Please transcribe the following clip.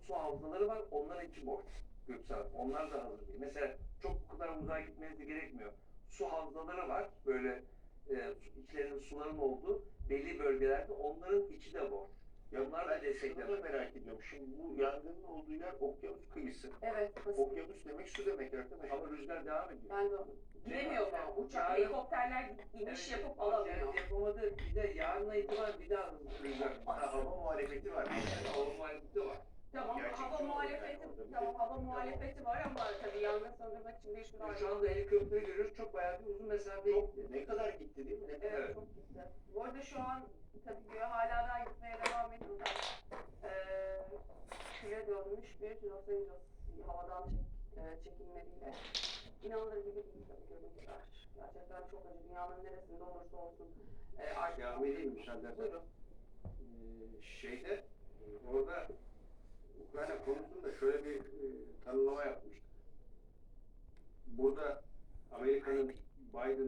su havzaları var. Onlar için boş. Göksel. Onlar da hazır değil. Mesela çok bu kadar uzağa gitmeniz de gerekmiyor. Su havzaları var. Böyle içlerinde suların olduğu belli bölgelerde onların içi de boş. Onlar da destekler. Merak ediyorum. Şimdi bu yangının olduğu yer okyanus kıyısı. Evet. Okyanus demek su demek arkadaşlar. Ama rüzgar devam ediyor. Ben de gidemiyor ama uçak, helikopterler iniş yapıp alamıyor. Yapamadı. Bir de yarına itibaren bir daha rüzgar. Hava muhalefeti var. Hava muhalefeti var. Tamam, Gerçekçi hava olarak muhalefeti, yani orada tamam hava muhalefeti var ama tabii yangın söndürmek için de şu Şu anda helikopteri görüyoruz. Çok bayağı bir uzun mesafe gitti. Ne kadar gitti değil mi? Ne kadar? Evet, çok gitti. Bu arada şu an tabii göğe hala daha gitmeye devam ediyor da küre dönmüş bir Los Angeles havadan çekimleriyle. İnanılır gibi değil tabii görüntüler. Gerçekten çok acı. Dünyanın neresinde olursa olsun. Devam edeyim müsaadenle. Buyurun. Orada Ukrayna konusunda şöyle bir tanımlama yapmıştık. Burada Amerika'nın Biden